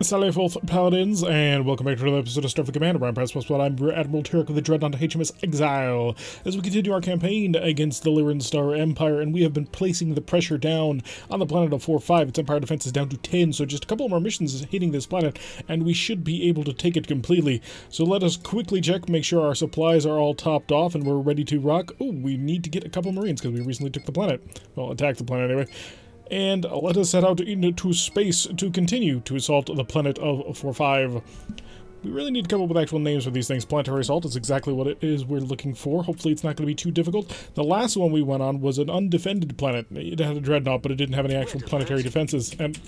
Salve Forth Paladins, and welcome back to another episode of Starfleet Command. Orion Pirates. I'm Admiral Turek of the Dreadnought HMS Exile, as we continue our campaign against the Lyran Star Empire, and we have been placing the pressure down on the planet of 4-5. Its Empire defense is down to 10, so just a couple more missions hitting this planet, and we should be able to take it completely. So let us quickly check, make sure our supplies are all topped off, and we're ready to rock. Oh, we need to get a couple Marines, because we recently took the planet. Well, attacked the planet anyway. And let us head out into space to continue to assault the planet of 4-5. We really need to come up with actual names for these things. Planetary assault is exactly what it is we're looking for. Hopefully it's not going to be too difficult. The last one we went on was an undefended planet. It had a dreadnought, but it didn't have any actual planetary defenses. And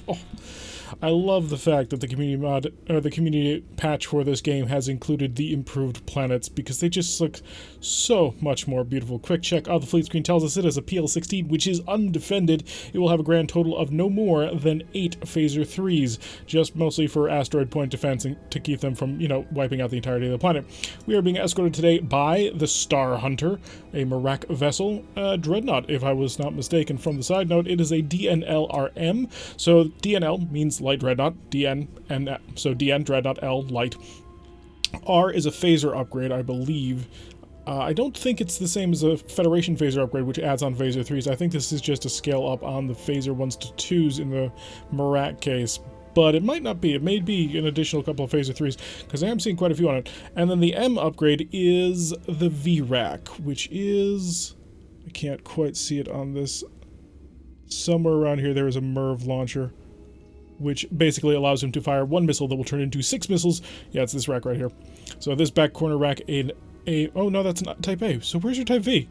I love the fact that the community mod, or the community patch for this game has included the improved planets, because they just look so much more beautiful. Quick check of the fleet screen tells us it is a PL-16, which is undefended. It will have a grand total of no more than 8 Phaser 3s, just mostly for asteroid point defense and to keep them from, wiping out the entirety of the planet. We are being escorted today by the Star Hunter, a Marak vessel, dreadnought, if I was not mistaken. From the side note, it is a DNLRM, so DNL means light dreadnought, so DN dreadnought, L light. R is a phaser upgrade, I believe. I don't think it's the same as a Federation phaser upgrade, which adds on phaser 3s. I think this is just a scale up on the phaser 1s to 2s in the Marak case. But it might not be. It may be an additional couple of phaser 3s, because I am seeing quite a few on it. And then the M upgrade is the VRAC, which is... I can't quite see it on this. Somewhere around here there is a MIRV launcher, which basically allows him to fire one missile that will turn into 6 missiles. Yeah, it's this rack right here. So this back corner rack in a... Oh, no, that's not Type A. So where's your Type V?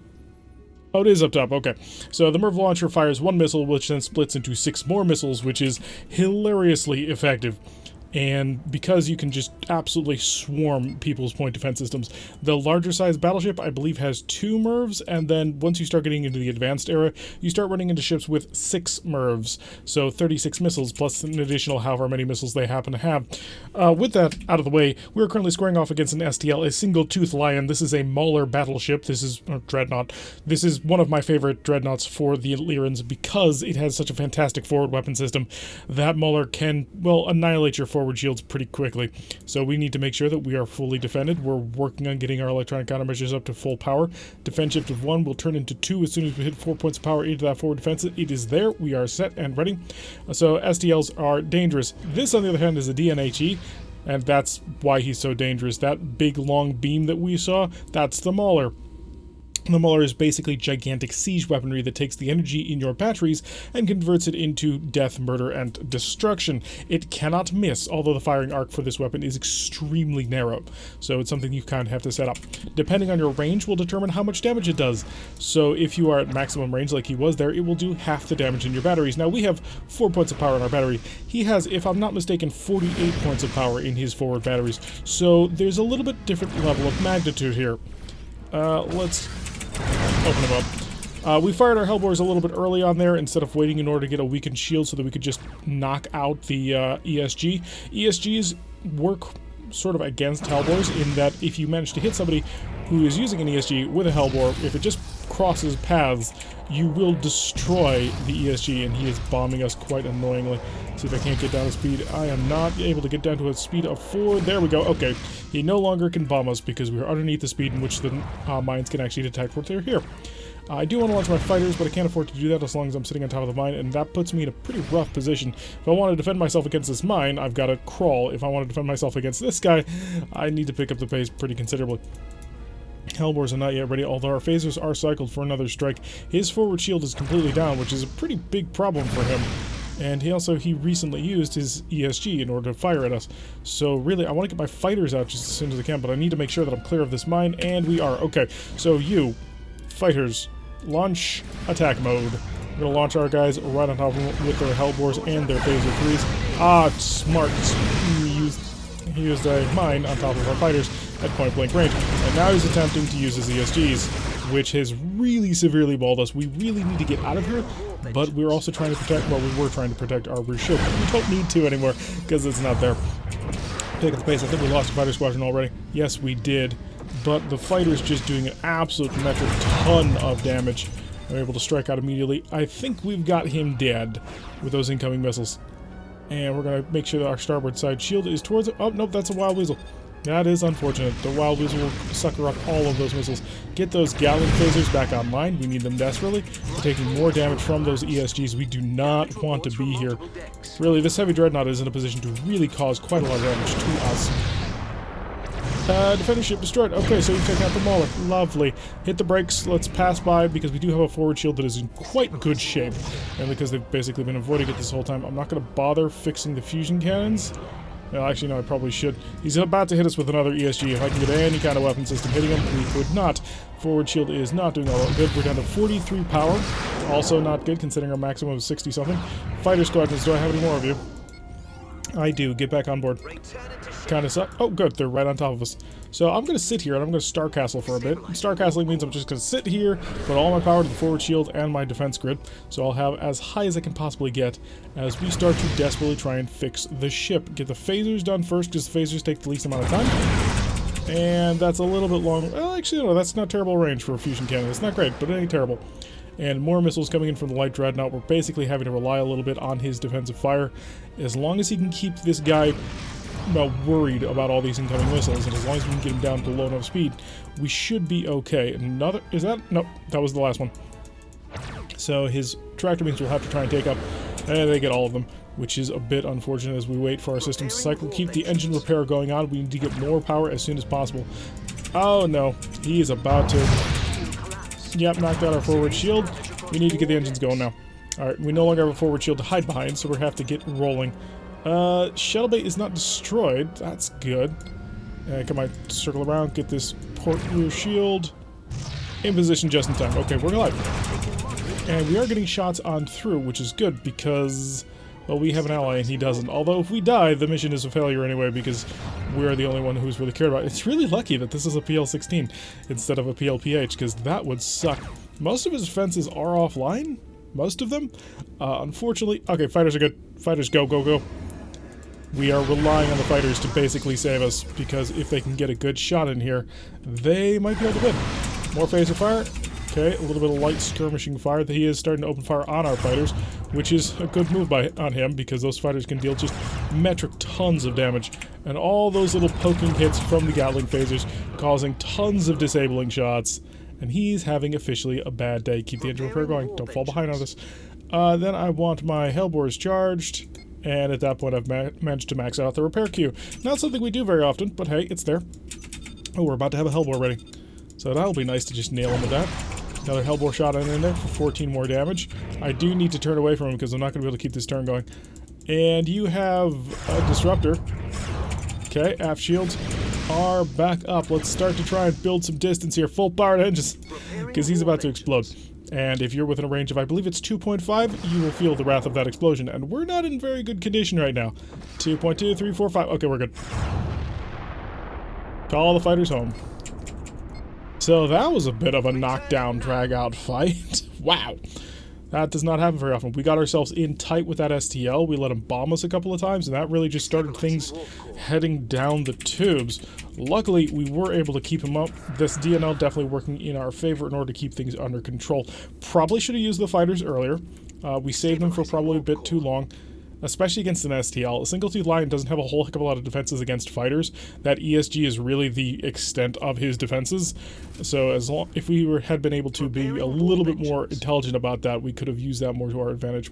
Oh, it is up top. Okay. So the MIRV launcher fires one missile, which then splits into 6 more missiles, which is hilariously effective. And because you can just absolutely swarm people's point defense systems, the larger size battleship, I believe, has 2 MIRVs, and then once you start getting into the advanced era, you start running into ships with 6 MIRVs, so 36 missiles, plus an additional however many missiles they happen to have. With that out of the way, we're currently squaring off against an STL, a single-tooth lion. This is a Mauler battleship. This is a dreadnought. This is one of my favorite dreadnoughts for the Lyrans because it has such a fantastic forward weapon system. That Mauler can, well, annihilate your forward shields pretty quickly. So we need to make sure that we are fully defended. We're working on getting our electronic countermeasures up to full power. Defense shift of 1 will turn into 2 as soon as we hit 4 points of power into that forward defense. It is there. We are set and ready. So STLs are dangerous. This, on the other hand, is a DNHE, and that's why he's so dangerous. That big long beam that we saw, that's the Mauler. The Mauler is basically gigantic siege weaponry that takes the energy in your batteries and converts it into death, murder, and destruction. It cannot miss, although the firing arc for this weapon is extremely narrow, so it's something you kind of have to set up. Depending on your range will determine how much damage it does. So if you are at maximum range like he was there, it will do half the damage in your batteries. Now we have 4 points of power in our battery. He has, if I'm not mistaken, 48 points of power in his forward batteries, so there's a little bit different level of magnitude here. Let's open them up. We fired our Hellbores a little bit early on there instead of waiting in order to get a weakened shield so that we could just knock out the ESG. ESGs work sort of against Hellbores in that if you manage to hit somebody who is using an ESG with a Hellbore, if it just crosses paths, you will destroy the ESG, and he is bombing us quite annoyingly. See if I can't get down to speed. I am not able to get down to a speed of 4. There we go. Okay. He no longer can bomb us because we are underneath the speed in which the mines can actually detect what they're here. I do want to launch my fighters, but I can't afford to do that as long as I'm sitting on top of the mine, and that puts me in a pretty rough position. If I want to defend myself against this mine, I've got to crawl. If I want to defend myself against this guy, I need to pick up the pace pretty considerably. Hellbores are not yet ready, although our phasers are cycled for another strike. His forward shield is completely down, which is a pretty big problem for him. And he recently used his ESG in order to fire at us. So really, I want to get my fighters out just as soon as I can, but I need to make sure that I'm clear of this mine, and we are. Okay, so you, fighters, launch attack mode. We're going to launch our guys right on top of them with their Hellbores and their phaser 3s. Ah, smart. He used a mine on top of our fighters at point-blank range, and now he's attempting to use his ESGs, which has really severely walled us. We really need to get out of here, but we're also trying to protect, well, we were trying to protect our rear shield. We don't need to anymore, because it's not there. Pick up the pace. I think we lost a fighter squadron already. Yes, we did, but the fighter's just doing an absolute metric ton of damage. We're able to strike out immediately. I think we've got him dead with those incoming missiles. And we're going to make sure that our starboard side shield is towards it. Oh, nope, that's a Wild Weasel. That is unfortunate. The Wild Weasel will sucker up all of those missiles. Get those Gatling phasers back online. We need them desperately. We're taking more damage from those ESGs. We do not want to be here. Really, this heavy dreadnought is in a position to really cause quite a lot of damage to us. Defender ship destroyed. Okay, so we've taken out the Mauler. Lovely. Hit the brakes. Let's pass by because we do have a forward shield that is in quite good shape. And because they've basically been avoiding it this whole time, I'm not going to bother fixing the fusion cannons. Well, actually, no, I probably should. He's about to hit us with another ESG. If I can get any kind of weapon system hitting him, we could not. Forward shield is not doing all that good. We're down to 43 power. Also not good, considering our maximum of 60-something. Fighter squadrons, do I have any more of you? I do. Get back on board. Kind of suck. Oh, good. They're right on top of us. So I'm going to sit here, and I'm going to Star Castle for a bit. Star Castling means I'm just going to sit here, put all my power to the forward shield and my defense grid, so I'll have as high as I can possibly get as we start to desperately try and fix the ship. Get the phasers done first, because the phasers take the least amount of time. And that's a little bit long. Well, actually, no, that's not terrible range for a fusion cannon. It's not great, but it ain't terrible. And more missiles coming in from the light dreadnought. We're basically having to rely a little bit on his defensive fire. As long as he can keep this guy worried about all these incoming missiles, and as long as we can get him down to low enough speed, we should be okay. Another... Is that... Nope, that was the last one. So his tractor beams will have to try and take up, and they get all of them, which is a bit unfortunate as we wait for our system to cycle. Keep the engine repair going on. We need to get more power as soon as possible. Oh no, he is about to... Yep, knocked out our forward shield. We need to get the engines going now. Alright, we no longer have a forward shield to hide behind, so we have to get rolling. Shuttle Bay is not destroyed. That's good. Come on, circle around, get this port rear shield in position just in time. Okay, we're alive. And we are getting shots on through, which is good because, well, we have an ally and he doesn't. Although if we die, the mission is a failure anyway because we're the only one who's really cared about it. It's really lucky that this is a PL-16 instead of a PLPH, because that would suck. Most of his defenses are offline. Most of them. Unfortunately... Okay, fighters are good. Fighters, go, go, go. We are relying on the fighters to basically save us, because if they can get a good shot in here, they might be able to win. More phaser fire. Okay, a little bit of light skirmishing fire. He is starting to open fire on our fighters, which is a good move on him, because those fighters can deal just metric tons of damage. And all those little poking hits from the Gatling phasers causing tons of disabling shots. And he's having officially a bad day. Keep the engine repair going. Don't fall behind on this. Then I want my Hellbores charged. And at that point, I've managed to max out the repair queue. Not something we do very often, but hey, it's there. Oh, we're about to have a Hellbore ready. So that'll be nice to just nail him with that. Another Hellbore shot in there for 14 more damage. I do need to turn away from him because I'm not going to be able to keep this turn going. And you have a Disruptor. Okay, aft shields are back up. Let's start to try and build some distance here. Full powered engines, because he's about to explode. And if you're within a range of, I believe it's 2.5, you will feel the wrath of that explosion. And we're not in very good condition right now. 2.2, 3, 4, 5. Okay, we're good. Call the fighters home. So that was a bit of a knockdown, drag-out fight. Wow. That does not happen very often. We got ourselves in tight with that STL. We let him bomb us a couple of times, and that really just started things heading down the tubes. Luckily, we were able to keep him up. This DNL definitely working in our favor in order to keep things under control. Probably should have used the fighters earlier. We saved them for probably a bit too long, especially against an STL. A single-tooth lion doesn't have a whole heck of a lot of defenses against fighters. That ESG is really the extent of his defenses. So if we had been able to be a little bit more intelligent about that, we could have used that more to our advantage.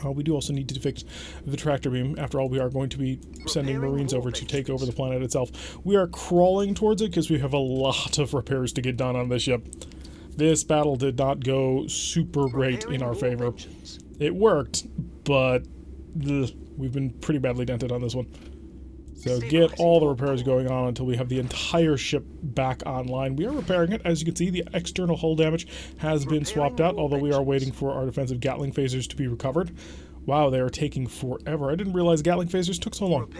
We do also need to fix the tractor beam. After all, we are going to be sending Marines over to take over the planet itself. We are crawling towards it because we have a lot of repairs to get done on this ship. This battle did not go super great in our favor. It worked, but we've been pretty badly dented on this one. So get all the repairs going on until we have the entire ship back online. We are repairing it. As you can see, the external hull damage has been swapped out, although we are waiting for our defensive Gatling phasers to be recovered. Wow, they are taking forever. I didn't realize Gatling phasers took so long.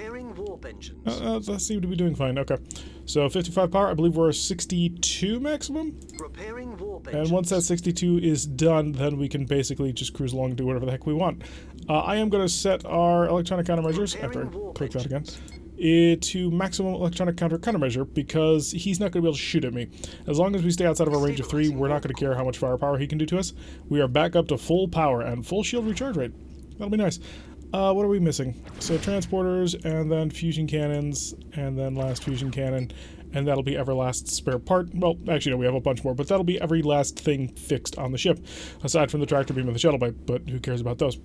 That seemed to be doing fine. Okay. So 55 power, I believe we're 62 maximum. And once that 62 is done, then we can basically just cruise along and do whatever the heck we want. I am going to set our electronic countermeasures, after I click that again, to maximum electronic countermeasure, because he's not going to be able to shoot at me. As long as we stay outside of our range of 3, we're not going to care how much firepower he can do to us. We are back up to full power and full shield recharge rate. That'll be nice. What are we missing? So transporters, and then fusion cannons, and then last fusion cannon, and that'll be every last spare part. Well, actually, no, we have a bunch more, but that'll be every last thing fixed on the ship, aside from the tractor beam and the shuttle bay, but who cares about those?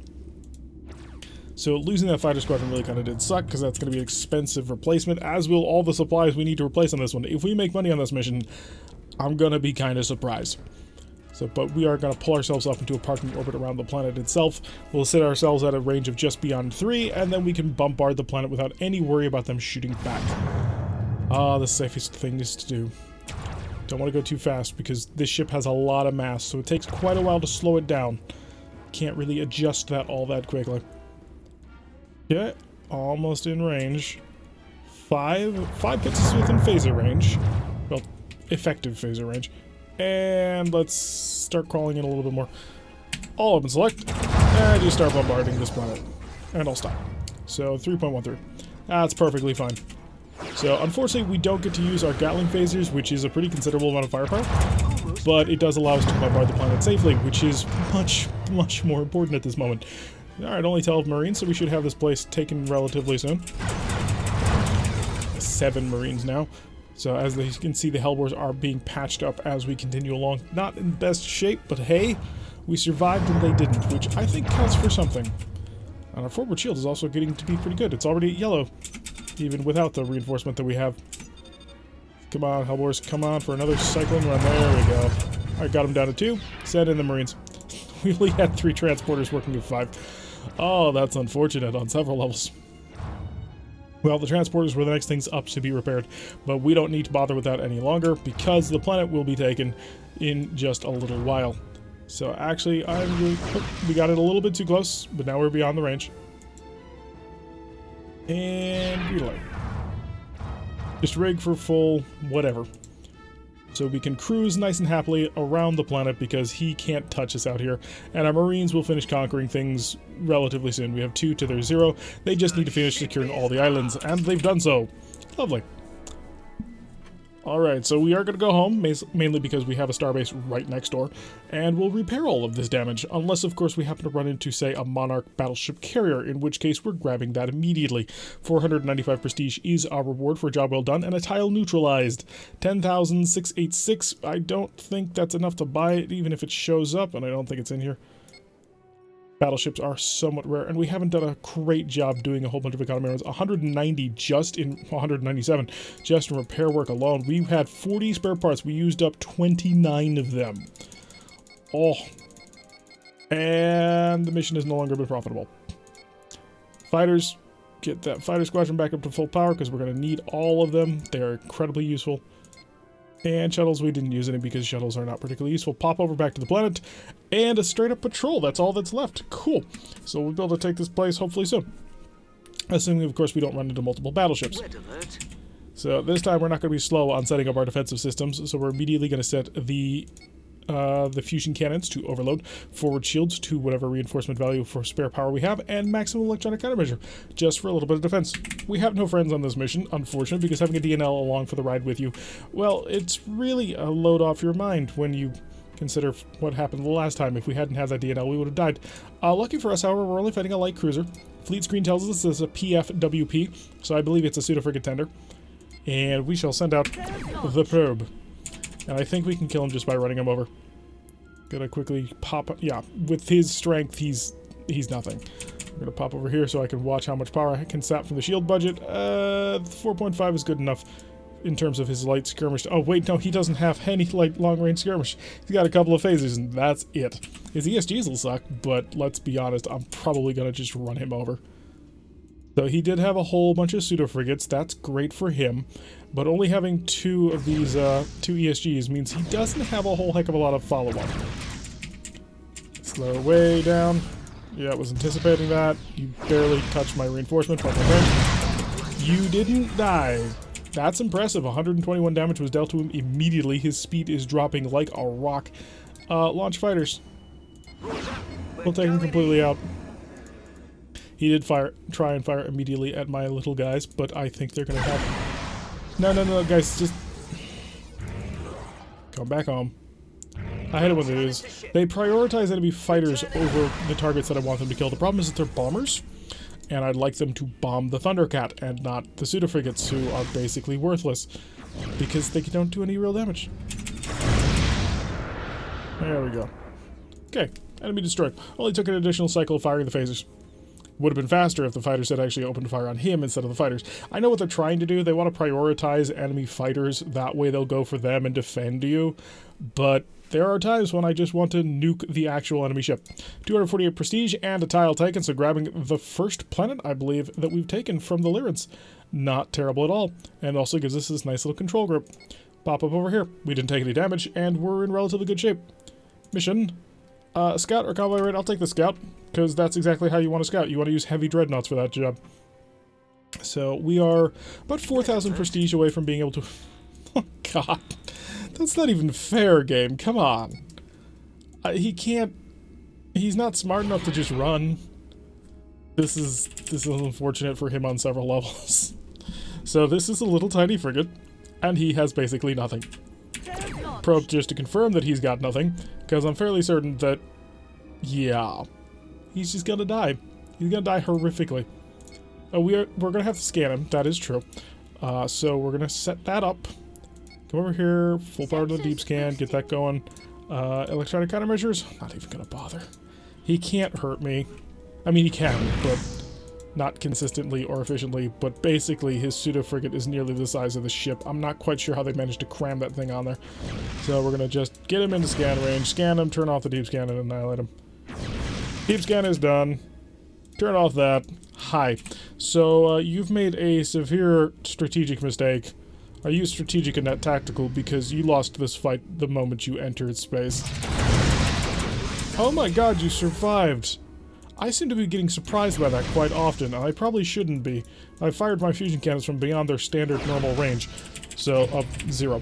So losing that fighter squadron really kind of did suck, because that's going to be an expensive replacement, as will all the supplies we need to replace on this one. If we make money on this mission, I'm going to be kind of surprised. So, but we are going to pull ourselves up into a parking orbit around the planet itself. We'll set ourselves at a range of just beyond 3, and then we can bombard the planet without any worry about them shooting back. Ah, the safest thing is to do. Don't want to go too fast, because this ship has a lot of mass, so it takes quite a while to slow it down. Can't really adjust that all that quickly. Okay, almost in range. Five puts us within phaser range. Well, effective phaser range. And let's start crawling in a little bit more. All open select, and just start bombarding this planet. And I'll stop. So 3.13. That's perfectly fine. So unfortunately we don't get to use our Gatling phasers, which is a pretty considerable amount of firepower. But it does allow us to bombard the planet safely, which is much, much more important at this moment. Alright, only 12 Marines, so we should have this place taken relatively soon. 7 Marines now. So as you can see, the Hellbores are being patched up as we continue along. Not in best shape, but hey, we survived and they didn't, which I think counts for something. And our forward shield is also getting to be pretty good. It's already at yellow, even without the reinforcement that we have. Come on, Hellbores, come on for another cycling run. There we go. Alright, got them down to 2. Send in the Marines. We only had 3 transporters working with 5. Oh, that's unfortunate on several levels. Well, the transporters were the next things up to be repaired, but we don't need to bother with that any longer because the planet will be taken in just a little while. So actually, we got it a little bit too close, but now we're beyond the range. And reload. Just rig for full whatever. So we can cruise nice and happily around the planet because he can't touch us out here. And our Marines will finish conquering things relatively soon. We have 2 to their 0. They just need to finish securing all the islands, and they've done so. Lovely. Alright, so we are going to go home, mainly because we have a starbase right next door, and we'll repair all of this damage, unless of course we happen to run into, say, a Monarch battleship carrier, in which case we're grabbing that immediately. 495 prestige is our reward for a job well done, and a tile neutralized. 10,686, I don't think that's enough to buy it, even if it shows up, and I don't think it's in here. Battleships are somewhat rare, and we haven't done a great job doing a whole bunch of economy runs. 190 just in 197 just in repair work alone. We had 40 spare parts. We used up 29 of them. Oh, and the mission has no longer been profitable. Fighters, get that fighter squadron back up to full power because we're going to need all of them. They are incredibly useful. And shuttles, we didn't use any because shuttles are not particularly useful. Pop over back to the planet, and a straight-up patrol. That's all that's left. Cool. So we'll be able to take this place hopefully soon. Assuming, of course, we don't run into multiple battleships. So this time we're not going to be slow on setting up our defensive systems, so we're immediately going to set the fusion cannons to overload, forward shields to whatever reinforcement value for spare power we have, and maximum electronic countermeasure, just for a little bit of defense. We have no friends on this mission, unfortunately, because having a DNL along for the ride with you, well, it's really a load off your mind when you consider what happened the last time. If we hadn't had that DNL, we would have died. Lucky for us, however, we're only fighting a light cruiser. Fleet screen tells us this is a PFWP, so I believe it's a pseudo-frigate tender. And we shall send out the probe. And I think we can kill him just by running him over. Gonna quickly pop... Yeah, with his strength, he's nothing. I'm gonna pop over here so I can watch how much power I can sap from the shield budget. 4.5 is good enough in terms of his light skirmish. Oh, wait, no, he doesn't have any light long-range skirmish. He's got a couple of phasers, and that's it. His ESGs will suck, but let's be honest, I'm probably gonna just run him over. So he did have a whole bunch of pseudo-frigates. That's great for him. But only having 2 of these 2 ESGs means he doesn't have a whole heck of a lot of follow-up. Slow way down. Yeah, I was anticipating that. You barely touched my reinforcement. You didn't die. That's impressive. 121 damage was dealt to him immediately. His speed is dropping like a rock. Launch fighters. We'll take him completely out. He did try and fire immediately at my little guys, but I think they're gonna have... No, guys, just... Come back home. I hate it when they do this. They prioritize enemy fighters over the targets that I want them to kill. The problem is that they're bombers, And I'd like them to bomb the Thundercat and not the pseudo-frigates, who are basically worthless because they don't do any real damage. There we go. Okay, enemy destroyed. Only took an additional cycle of firing the phasers. Would have been faster if the fighters had actually opened fire on him instead of the fighters. I know what they're trying to do. They want to prioritize enemy fighters. That way they'll go for them and defend you. But there are times when I just want to nuke the actual enemy ship. 248 prestige and a tile taken, so grabbing the first planet, I believe, that we've taken from the Lyrans. Not terrible at all. And also gives us this nice little control group. Pop up over here. We didn't take any damage, and we're in relatively good shape. Mission. Scout or convoy raid? I'll take the scout, because that's exactly how you want to scout. You want to use heavy dreadnoughts for that job. So we are about 4,000 prestige away from being able to... Oh, God. That's not even fair, game. Come on. He can't... He's not smart enough to just run. This is unfortunate for him on several levels. So this is a little tiny frigate, and he has basically nothing. Probe just to confirm that he's got nothing, because I'm fairly certain that, yeah, he's just gonna die. He's gonna die horrifically. We're gonna have to scan him, that is true. So we're gonna set that up. Come over here, full power to the deep scan, get that going. Electronic countermeasures, not even gonna bother. He can't hurt me. I mean, he can, but not consistently or efficiently, but basically his pseudo-frigate is nearly the size of the ship. I'm not quite sure how they managed to cram that thing on there. So we're going to just get him into scan range, scan him, turn off the deep scan, and annihilate him. Deep scan is done. Turn off that. Hi. So you've made a severe strategic mistake. I use strategic and not tactical because you lost this fight the moment you entered space. Oh my god, you survived! I seem to be getting surprised by that quite often, and I probably shouldn't be. I fired my fusion cannons from beyond their standard normal range, so 0.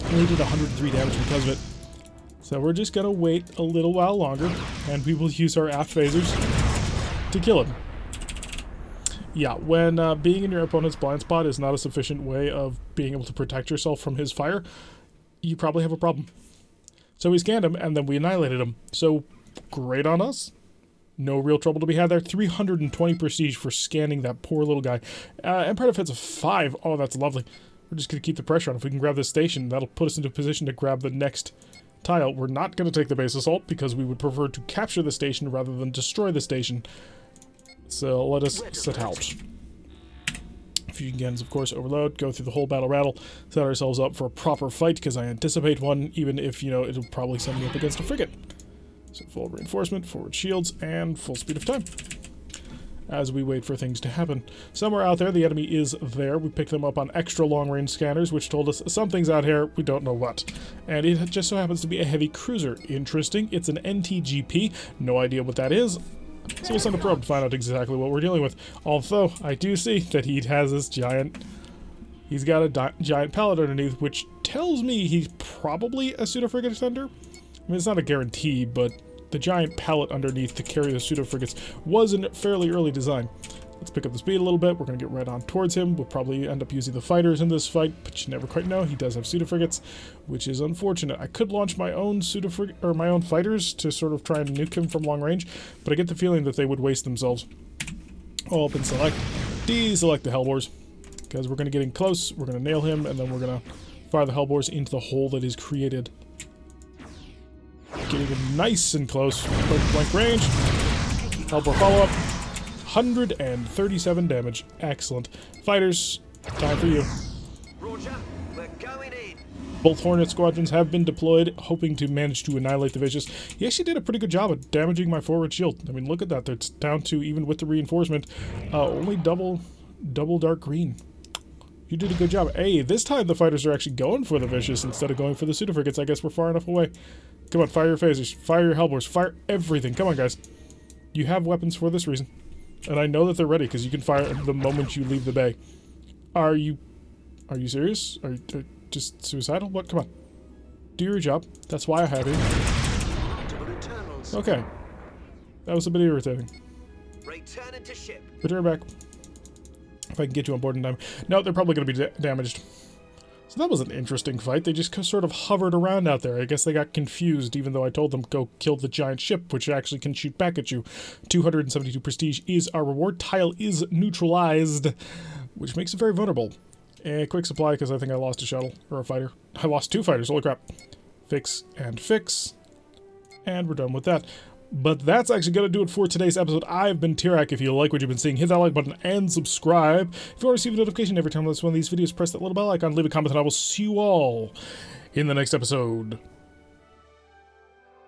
Only did 103 damage because of it. So we're just gonna wait a little while longer, and we will use our aft phasers to kill him. Yeah, when being in your opponent's blind spot is not a sufficient way of being able to protect yourself from his fire, you probably have a problem. So we scanned him, and then we annihilated him. So, great on us. No real trouble to be had there. 320 prestige for scanning that poor little guy. Empire Defense of 5. Oh, that's lovely. We're just going to keep the pressure on. If we can grab this station, that'll put us into a position to grab the next tile. We're not going to take the base assault because we would prefer to capture the station rather than destroy the station. So let us set out. Fusion cannons, of course, overload, go through the whole battle rattle, set ourselves up for a proper fight because I anticipate one, even if, you know, it'll probably send me up against a frigate. So full reinforcement, forward shields, and full speed of time as we wait for things to happen. Somewhere out there, the enemy is there. We picked them up on extra long-range scanners, which told us something's out here, we don't know what. And it just so happens to be a heavy cruiser. Interesting. It's an NTGP. No idea what that is. So we'll send a probe to find out exactly what we're dealing with. Although, I do see that he has this giant... He's got a giant pallet underneath, which tells me he's probably a pseudo-frigate defender. I mean, it's not a guarantee, but the giant pallet underneath to carry the pseudo-frigates was a fairly early design. Let's pick up the speed a little bit. We're going to get right on towards him. We'll probably end up using the fighters in this fight, but you never quite know. He does have pseudo-frigates, which is unfortunate. I could launch my own pseudo-frigate, or my own fighters to sort of try and nuke him from long range, but I get the feeling that they would waste themselves. Open select. Deselect the Hellbores, because we're going to get in close. We're going to nail him, and then we're going to fire the Hellbores into the hole that is created. Getting him nice and close. Point blank range. Hellbore follow-up. 137 damage. Excellent. Fighters, time for you. Roger, we're going in. Both Hornet squadrons have been deployed, hoping to manage to annihilate the Vicious. He actually did a pretty good job of damaging my forward shield. I mean, look at that. It's down to, even with the reinforcement, only double dark green. You did a good job. Hey, this time the fighters are actually going for the Vicious instead of going for the pseudo-frigates. I guess we're far enough away. Come on, fire your phasers. Fire your Hellbores. Fire everything. Come on, guys. You have weapons for this reason. And I know that they're ready, because you can fire the moment you leave the bay. Are you serious? Are you just suicidal? What? Come on. Do your job. That's why I have you. Okay. That was a bit irritating. Return to ship. Return back. If I can get you on board in time. No, they're probably going to be damaged. So that was an interesting fight. They just sort of hovered around out there. I guess they got confused, even though I told them go kill the giant ship, which actually can shoot back at you. 272 prestige is our reward. Tile is neutralized, which makes it very vulnerable. A quick supply, because I think I lost a shuttle, or a fighter. I lost 2 fighters, holy crap. Fix and fix. And we're done with that. But that's actually going to do it for today's episode. I've been Tirak. If you like what you've been seeing, hit that like button and subscribe. If you want to receive a notification every time I release one of these videos, press that little bell icon, leave a comment, and I will see you all in the next episode.